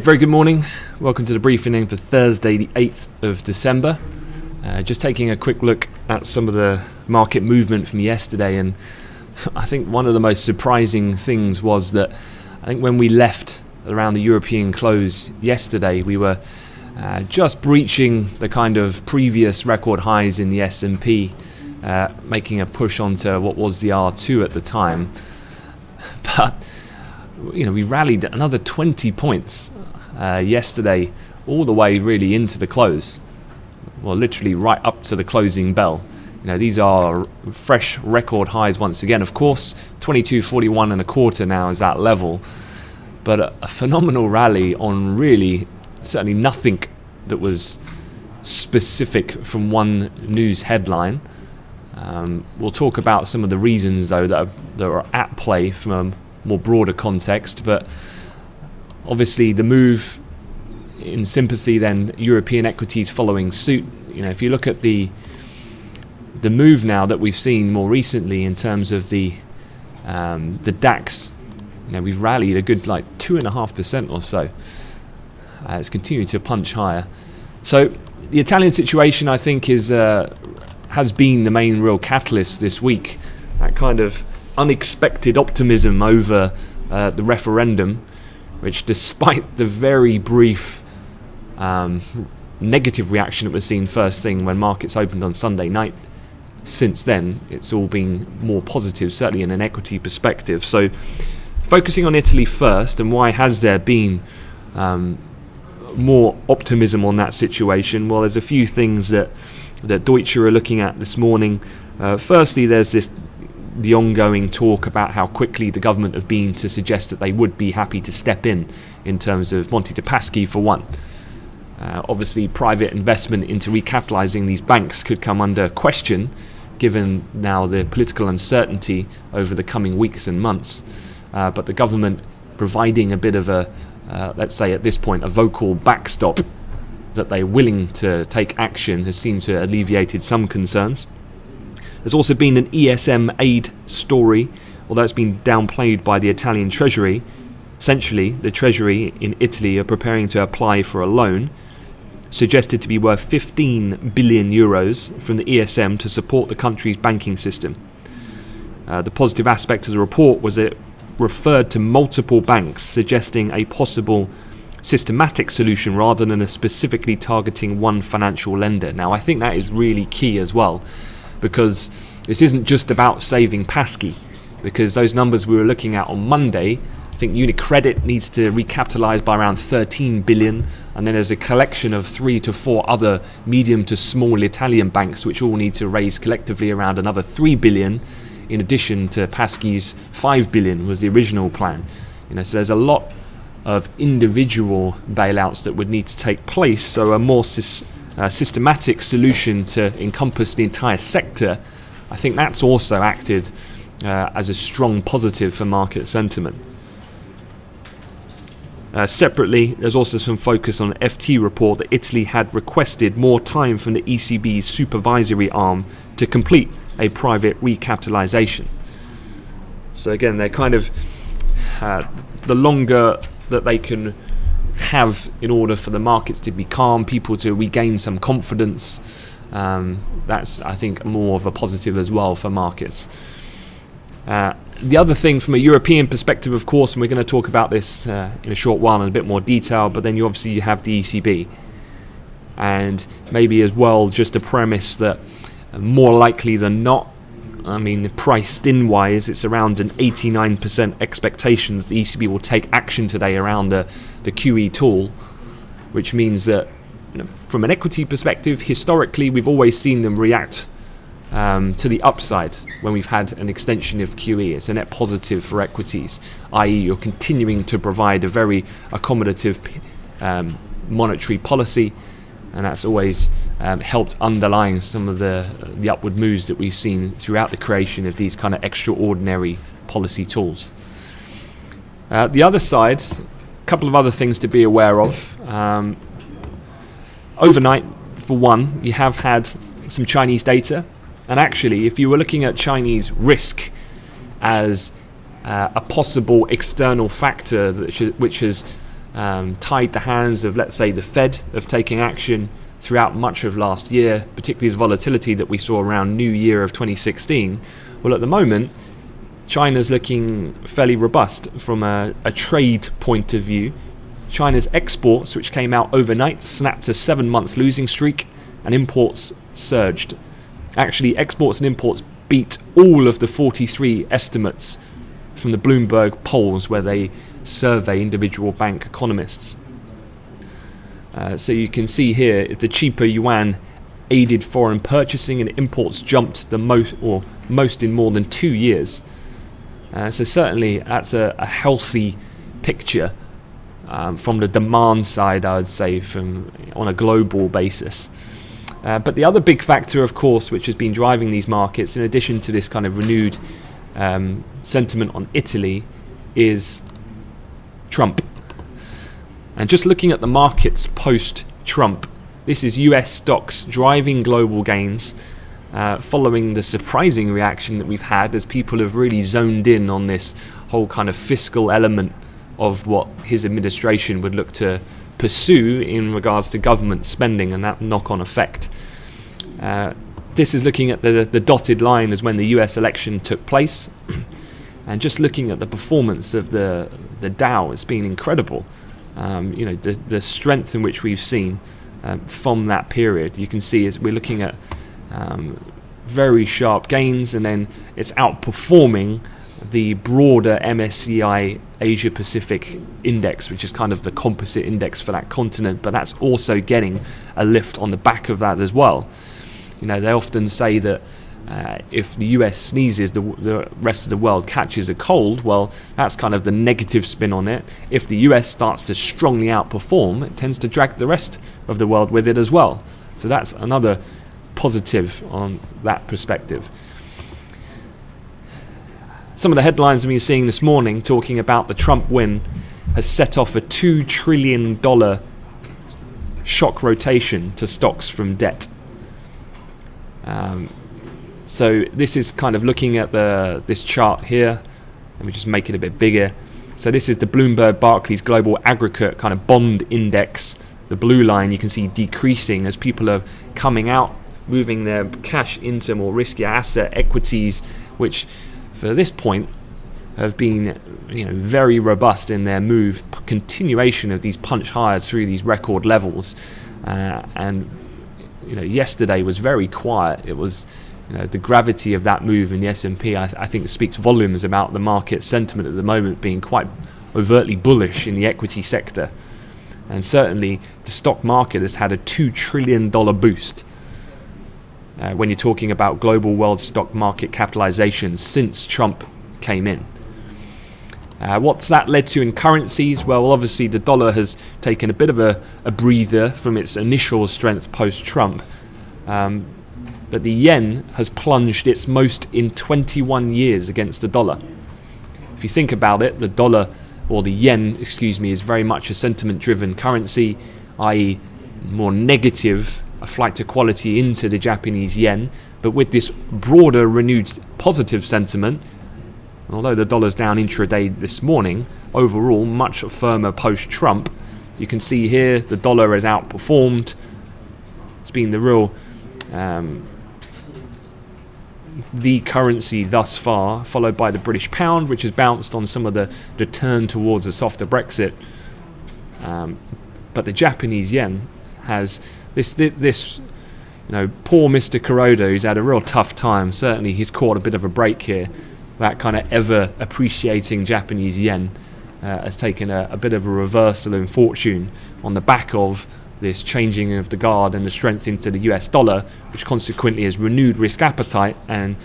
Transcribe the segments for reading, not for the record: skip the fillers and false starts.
Very good morning. Welcome to the briefing for Thursday, the 8th of December. Just taking a quick look at some of the market movement from yesterday, and I think one of the most surprising things was that I think when we left around the European close yesterday, we were just breaching the kind of previous record highs in the S&P, making a push onto what was the R2 at the time. But we rallied another 20 points yesterday, all the way really into the close. Well, literally right up to the closing bell. These are fresh record highs once again. Of course, 22.41 and a quarter now is that level. But a phenomenal rally on really certainly nothing that was specific from one news headline. We'll talk about some of the reasons, though, that are at play from a more broader context. But obviously the move in sympathy, then European equities following suit. If you look at the move now that we've seen more recently in terms of the DAX, we've rallied a good 2.5% or so. It's continued to punch higher. So the Italian situation, I think, has been the main real catalyst this week. That kind of unexpected optimism over the referendum, which, despite the very brief negative reaction that was seen first thing when markets opened on Sunday night, since then it's all been more positive, certainly in an equity perspective. So focusing on Italy first, and why has there been more optimism on that situation? Well, there's a few things that Deutsche are looking at this morning. Firstly, there's the ongoing talk about how quickly the government have been to suggest that they would be happy to step in terms of Monte dei Paschi for one. Obviously, private investment into recapitalising these banks could come under question, given now the political uncertainty over the coming weeks and months. But the government providing a bit of a, let's say at this point, a vocal backstop that they're willing to take action has seemed to have alleviated some concerns. There's also been an ESM aid story, although it's been downplayed by the Italian Treasury. Essentially, the Treasury in Italy are preparing to apply for a loan suggested to be worth 15 billion euros from the ESM to support the country's banking system. The positive aspect of the report was that it referred to multiple banks, suggesting a possible systematic solution rather than a specifically targeting one financial lender. Now, I think that is really key as well, because this isn't just about saving Paschi, because those numbers we were looking at on Monday, I think UniCredit needs to recapitalise by around 13 billion, and then there's a collection of 3 to 4 other medium to small Italian banks which all need to raise collectively around another 3 billion, in addition to Paschi's 5 billion was the original plan. So there's a lot of individual bailouts that would need to take place, so a more systematic solution to encompass the entire sector, I think that's also acted as a strong positive for market sentiment. Separately, there's also some focus on an FT report that Italy had requested more time from the ECB's supervisory arm to complete a private recapitalisation. So again, they're kind of the longer that they can have in order for the markets to be calm, people to regain some confidence, that's, I think, more of a positive as well for markets. The other thing from a European perspective, of course, and we're going to talk about this in a short while in a bit more detail, but then you have the ECB. And maybe as well just a premise that more likely than not, priced in wise, it's around an 89% expectation that the ECB will take action today around the QE tool, which means that from an equity perspective, historically we've always seen them react to the upside when we've had an extension of QE. It's a net positive for equities, i.e. you're continuing to provide a very accommodative monetary policy, and that's always helped underlying some of the upward moves that we've seen throughout the creation of these kind of extraordinary policy tools. The other side, a couple of other things to be aware of. Overnight, for one, you have had some Chinese data. And actually, if you were looking at Chinese risk as a possible external factor which has tied the hands of, let's say, the Fed of taking action throughout much of last year, particularly the volatility that we saw around New Year of 2016. Well, at the moment, China's looking fairly robust from a trade point of view. China's exports, which came out overnight, snapped a 7-month losing streak, and imports surged. Actually, exports and imports beat all of the 43 estimates from the Bloomberg polls where they survey individual bank economists. So you can see here the cheaper yuan aided foreign purchasing, and imports jumped the most in more than 2 years. So certainly that's a healthy picture from the demand side, I would say, on a global basis. But the other big factor, of course, which has been driving these markets, in addition to this kind of renewed sentiment on Italy, is Trump. And just looking at the markets post-Trump, this is US stocks driving global gains, following the surprising reaction that we've had as people have really zoned in on this whole kind of fiscal element of what his administration would look to pursue in regards to government spending and that knock-on effect. This is looking at the dotted line as when the US election took place, and just looking at the performance of the Dow, it's been incredible. The strength in which we've seen from that period. You can see as we're looking at very sharp gains, and then it's outperforming the broader MSCI Asia Pacific index, which is kind of the composite index for that continent, but that's also getting a lift on the back of that as well. They often say that if the US sneezes, the rest of the world catches a cold. Well, that's kind of the negative spin on it. If the US starts to strongly outperform, it tends to drag the rest of the world with it as well. So that's another positive on that perspective. Some of the headlines we've been seeing this morning talking about the Trump win has set off a $2 trillion shock rotation to stocks from debt. So this is kind of looking at this chart here. Let me just make it a bit bigger. So this is the Bloomberg Barclays Global Aggregate kind of bond index. The blue line you can see decreasing as people are coming out, moving their cash into more risky asset equities, which for this point have been very robust in their move, continuation of these punch higher through these record levels. And yesterday was very quiet. It was the gravity of that move in the S&P, I think speaks volumes about the market sentiment at the moment being quite overtly bullish in the equity sector. And certainly the stock market has had a $2 trillion boost when you're talking about global world stock market capitalization since Trump came in. What's that led to in currencies? Well, obviously the dollar has taken a bit of a breather from its initial strength post-Trump. But the yen has plunged its most in 21 years against the dollar. If you think about it, the dollar, or the yen, is very much a sentiment-driven currency, i.e. more negative, a flight to quality into the Japanese yen. But with this broader, renewed positive sentiment, although the dollar's down intraday this morning, overall much firmer post-Trump. You can see here the dollar has outperformed. It's been the real the currency thus far, followed by the British pound, which has bounced on some of the turn towards a softer Brexit. But the Japanese yen has this poor Mr. Kuroda, who's had a real tough time. Certainly he's caught a bit of a break here. That kind of ever appreciating Japanese yen has taken a bit of a reversal in fortune on the back of this changing of the guard and the strength into the US dollar, which consequently has renewed risk appetite and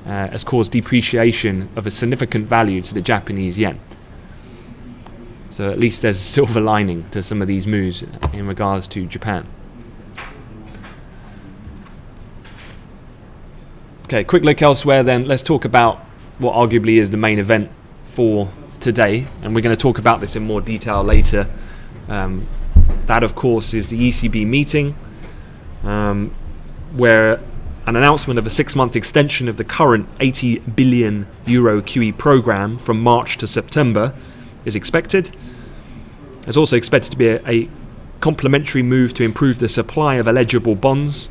has caused depreciation of a significant value to the Japanese yen. So at least there's a silver lining to some of these moves in regards to Japan. Okay, quick look elsewhere then. Let's talk about what arguably is the main event for today, and we're going to talk about this in more detail later. That, of course, is the ECB meeting, where an announcement of a 6-month extension of the current 80 billion euro QE program from March to September is expected. There's also expected to be a complementary move to improve the supply of eligible bonds,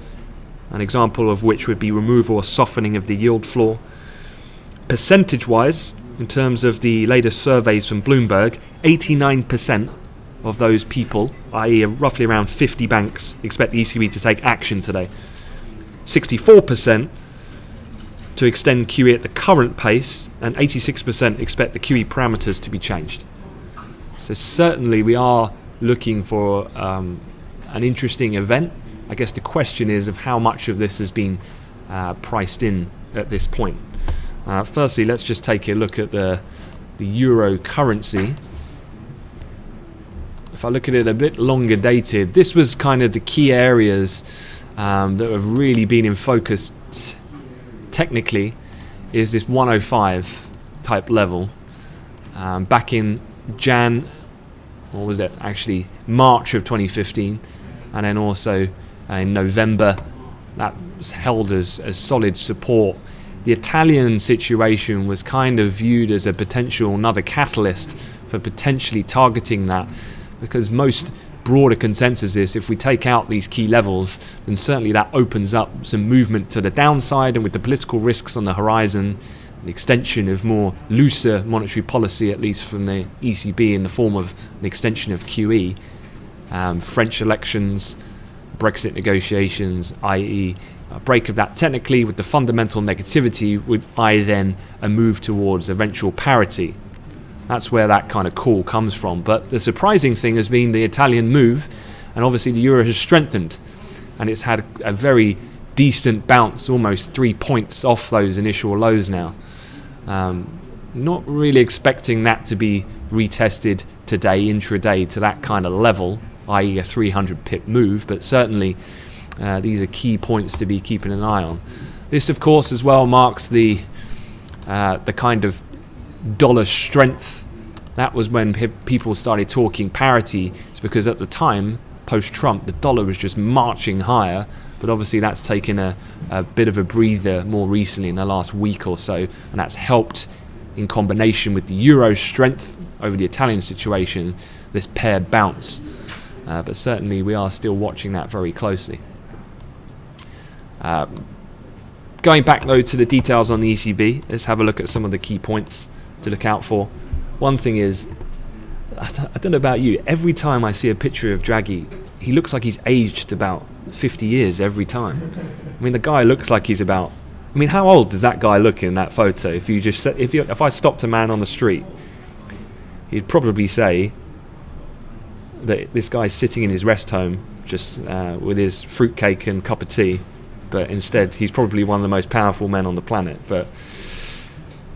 an example of which would be removal or softening of the yield floor. Percentage-wise, in terms of the latest surveys from Bloomberg, 89% of those people, i.e. roughly around 50 banks, expect the ECB to take action today. 64% to extend QE at the current pace, and 86% expect the QE parameters to be changed. So certainly we are looking for an interesting event. I guess the question is of how much of this has been priced in at this point. Firstly, let's just take a look at the euro currency. If I look at it a bit longer dated, this was kind of the key areas that have really been in focus technically, is this 105 type level. Back in March of 2015, and then also in November, that was held as solid support. The Italian situation was kind of viewed as a potential another catalyst for potentially targeting that, because most broader consensus is if we take out these key levels, then certainly that opens up some movement to the downside, and with the political risks on the horizon, the extension of more looser monetary policy, at least from the ECB in the form of an extension of QE, French elections, Brexit negotiations, i.e. a break of that technically with the fundamental negativity, would then a move towards eventual parity. That's where that kind of call comes from. But the surprising thing has been the Italian move, and obviously the euro has strengthened, and it's had a very decent bounce, almost 3 points off those initial lows now. Not really expecting that to be retested today, intraday, to that kind of level, i.e. a 300 pip move, but certainly these are key points to be keeping an eye on. This, of course, as well marks the kind of dollar strength. That was when people started talking parity. It's because at the time, post-Trump, the dollar was just marching higher, but obviously that's taken a bit of a breather more recently in the last week or so, and that's helped in combination with the euro strength over the Italian situation, this paired bounce. But certainly we are still watching that very closely. Going back though to the details on the ECB, let's have a look at some of the key points to look out for. One thing is, I don't know about you, every time I see a picture of Draghi, he looks like he's aged about 50 years every time. I mean, the guy looks like he's about, I mean, how old does that guy look in that photo? If I stopped a man on the street, he'd probably say that this guy's sitting in his rest home just with his fruitcake and cup of tea, but instead he's probably one of the most powerful men on the planet. But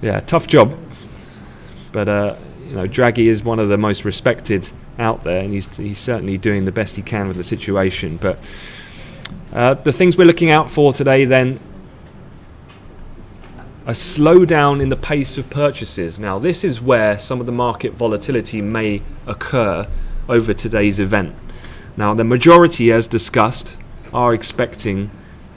yeah, tough job. But Draghi is one of the most respected out there, and he's certainly doing the best he can with the situation. But the things we're looking out for today then, a slowdown in the pace of purchases. Now this is where some of the market volatility may occur over today's event. Now the majority, as discussed, are expecting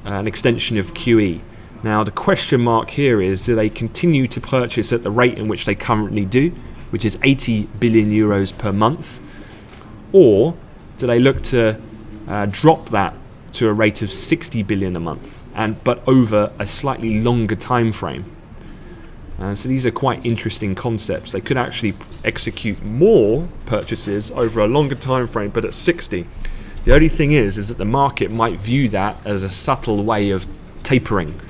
an extension of QE. Now the question mark here is, do they continue to purchase at the rate in which they currently do, which is 80 billion euros per month, or do they look to drop that to a rate of 60 billion a month, but over a slightly longer time frame? So these are quite interesting concepts. They could actually execute more purchases over a longer time frame, but at 60. The only thing is that the market might view that as a subtle way of tapering,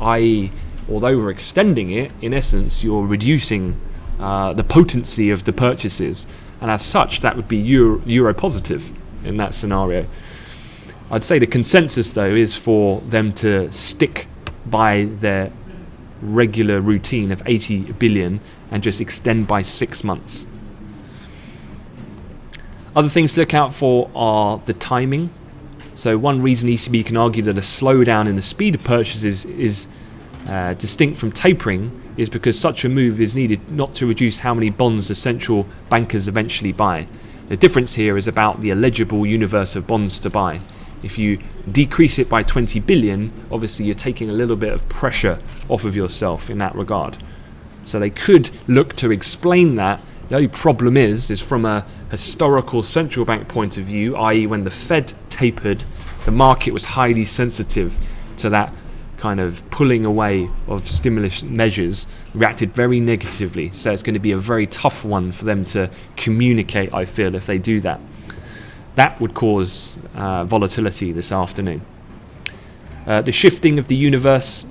i.e. although we're extending it, in essence you're reducing the potency of the purchases, and as such that would be euro positive in that scenario. I'd say the consensus though is for them to stick by their regular routine of 80 billion and just extend by 6 months. Other things to look out for are the timing. So one reason ECB can argue that a slowdown in the speed of purchases is distinct from tapering is because such a move is needed not to reduce how many bonds the central bankers eventually buy. The difference here is about the eligible universe of bonds to buy. If you decrease it by 20 billion, obviously you're taking a little bit of pressure off of yourself in that regard. So they could look to explain that The only problem is from a historical central bank point of view, i.e. when the Fed tapered, the market was highly sensitive to that kind of pulling away of stimulus measures, reacted very negatively. So it's going to be a very tough one for them to communicate, I feel, if they do that. That would cause volatility this afternoon. The shifting of the universe.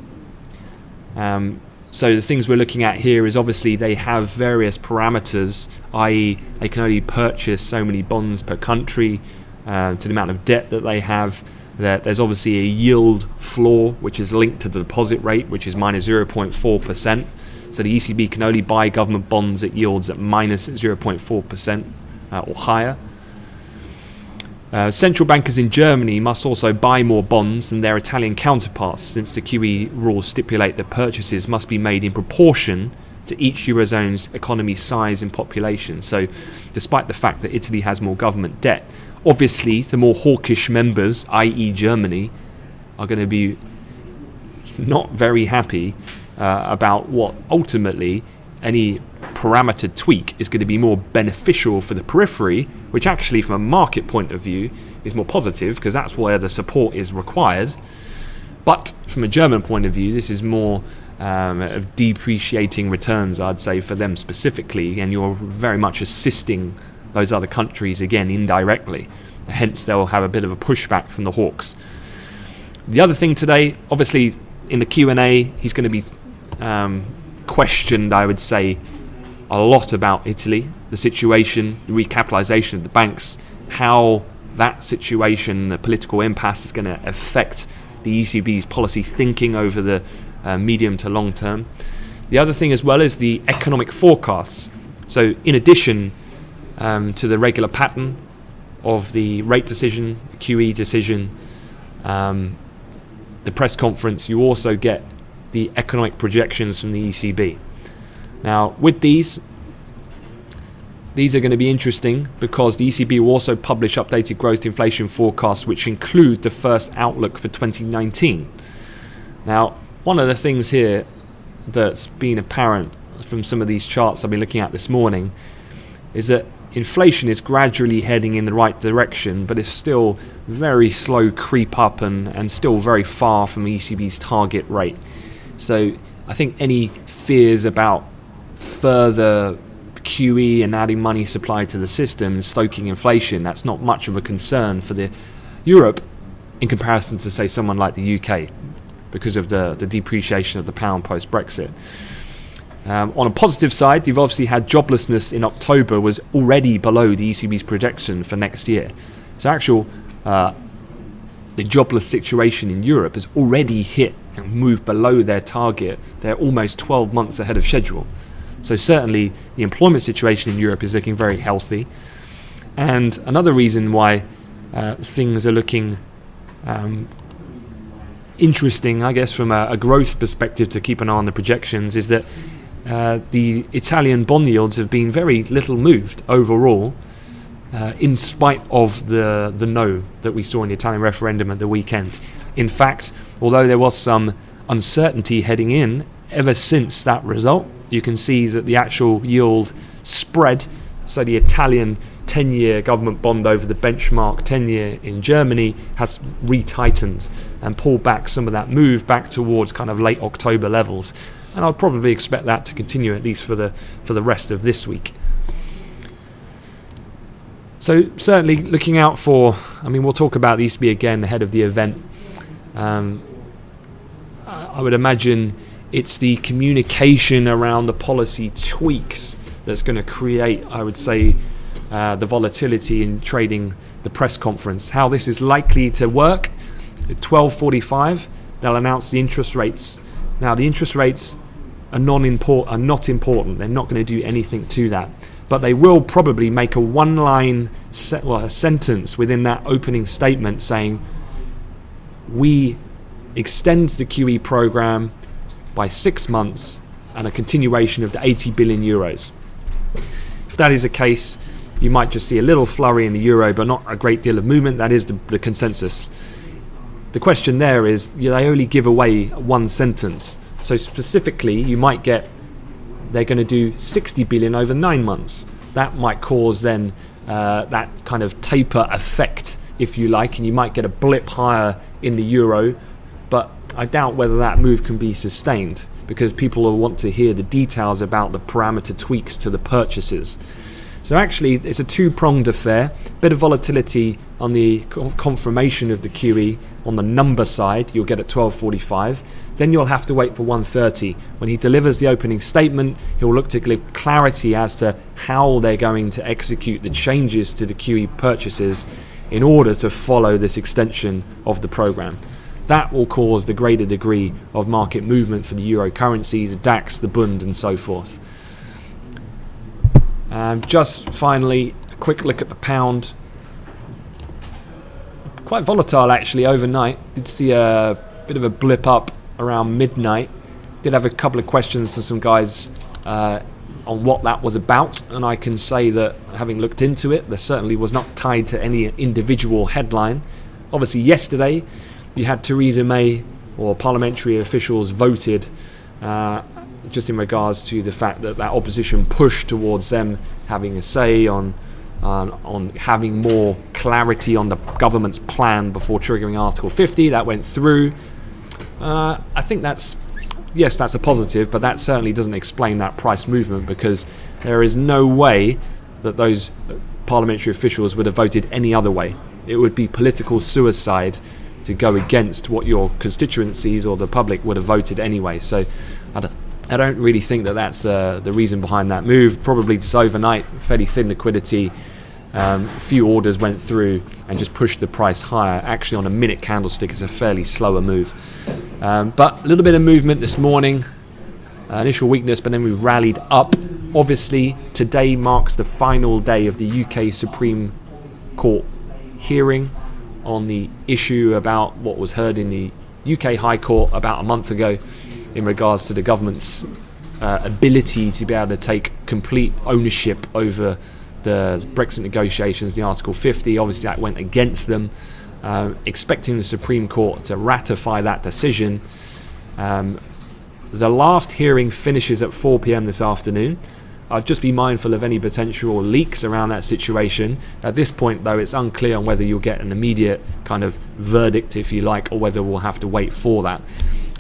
So the things we're looking at here is obviously they have various parameters, i.e. they can only purchase so many bonds per country to the amount of debt that they have. There's obviously a yield floor which is linked to the deposit rate, which is minus 0.4%. So the ECB can only buy government bonds at yields at minus 0.4% or higher. Central bankers in Germany must also buy more bonds than their Italian counterparts, since the QE rules stipulate that purchases must be made in proportion to each Eurozone's economy size and population. So despite the fact that Italy has more government debt, obviously the more hawkish members, i.e. Germany, are going to be not very happy about what ultimately any parameter tweak is going to be more beneficial for the periphery, which actually from a market point of view is more positive because that's where the support is required. But from a German point of view, this is more of depreciating returns, I'd say, for them specifically, and you're very much assisting those other countries again indirectly. Hence they'll have a bit of a pushback from the hawks. The other thing today, obviously in the Q&A, he's going to be questioned, I would say, a lot about Italy, the situation, the recapitalisation of the banks, how that situation, the political impasse, is going to affect the ECB's policy thinking over the medium to long term. The other thing as well is the economic forecasts. So in addition to the regular pattern of the rate decision, the QE decision, the press conference, you also get the economic projections from the ECB. Now, with these are going to be interesting because the ECB will also publish updated growth inflation forecasts which include the first outlook for 2019. Now, one of the things here that's been apparent from some of these charts I've been looking at this morning is that inflation is gradually heading in the right direction, but it's still very slow creep up and still very far from the ECB's target rate. So I think any fears about further QE and adding money supply to the system and stoking inflation, that's not much of a concern for the Europe in comparison to, say, someone like the UK because of the depreciation of the pound post-Brexit. On a positive side, you've obviously had joblessness in October was already below the ECB's projection for next year. So the jobless situation in Europe has already hit and moved below their target. They're almost 12 months ahead of schedule. So certainly the employment situation in Europe is looking very healthy. And another reason why things are looking interesting, I guess, from a growth perspective to keep an eye on the projections is that the Italian bond yields have been very little moved overall, in spite of the no that we saw in the Italian referendum at the weekend. In fact, although there was some uncertainty heading in, ever since that result, you can see that the actual yield spread, so the Italian 10-year government bond over the benchmark 10-year in Germany has retightened and pulled back some of that move back towards kind of late October levels. And I'll probably expect that to continue at least for the rest of this week. So certainly looking out for, we'll talk about the ECB again ahead of the event. I would imagine it's the communication around the policy tweaks that's going to create, I would say, the volatility in trading the press conference. How this is likely to work, at 12:45, they'll announce the interest rates. Now, the interest rates are not important. They're not going to do anything to that. But they will probably make a one-line a sentence within that opening statement saying, we extend the QE program by 6 months and a continuation of the 80 billion euros. If that is the case, you might just see a little flurry in the euro, but not a great deal of movement. That is the consensus. The question there is, they only give away one sentence. So specifically, you might get they're going to do 60 billion over 9 months, that might cause then that kind of taper effect, if you like, and you might get a blip higher in the euro, but I doubt whether that move can be sustained, because people will want to hear the details about the parameter tweaks to the purchases. So actually it's a two-pronged affair. Bit of volatility on the confirmation of the QE on the number side, you'll get at 12.45. Then you'll have to wait for 1:30. When he delivers the opening statement, he'll look to give clarity as to how they're going to execute the changes to the QE purchases in order to follow this extension of the program. That will cause the greater degree of market movement for the euro currency, the DAX, the Bund, and so forth. Just finally, a quick look at the pound. Quite volatile actually overnight. Did see a bit of a blip up around midnight. Did have a couple of questions from some guys on what that was about, and I can say that having looked into it, there certainly was not tied to any individual headline. Obviously yesterday you had Theresa May, or parliamentary officials voted just in regards to the fact that opposition push towards them having a say on having more clarity on the government's plan before triggering Article 50. That went through. I think that's a positive, but that certainly doesn't explain that price movement, because there is no way that those parliamentary officials would have voted any other way. It would be political suicide to go against what your constituencies or the public would have voted anyway. So I don't really think that that's the reason behind that move. Probably just overnight, fairly thin liquidity. A few orders went through and just pushed the price higher. Actually, on a minute candlestick, it's a fairly slower move. But a little bit of movement this morning. Initial weakness, but then we rallied up. Obviously, today marks the final day of the UK Supreme Court hearing on the issue about what was heard in the UK High Court about a month ago in regards to the government's ability to be able to take complete ownership over the Brexit negotiations, the Article 50. Obviously that went against them. Expecting the Supreme Court to ratify that decision. The last hearing finishes at 4 p.m. this afternoon. I'd just be mindful of any potential leaks around that situation. At this point, though, it's unclear on whether you'll get an immediate kind of verdict, if you like, or whether we'll have to wait for that.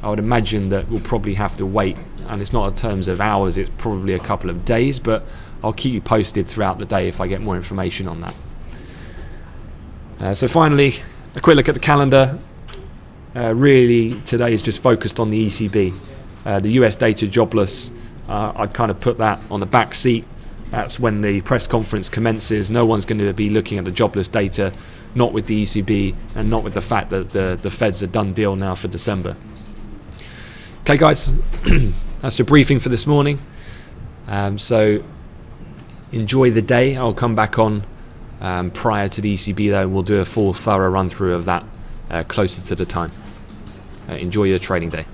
I would imagine that we'll probably have to wait, and it's not in terms of hours, it's probably a couple of days, but I'll keep you posted throughout the day if I get more information on that. So finally, a quick look at the calendar. Really, today is just focused on the ECB. The US data jobless, I'd kind of put that on the back seat. That's when the press conference commences. No one's going to be looking at the jobless data, not with the ECB, and not with the fact that the Fed's a done deal now for December. Okay, guys, that's the briefing for this morning. So enjoy the day. I'll come back on prior to the ECB, though, and we'll do a full thorough run through of that closer to the time. Enjoy your trading day.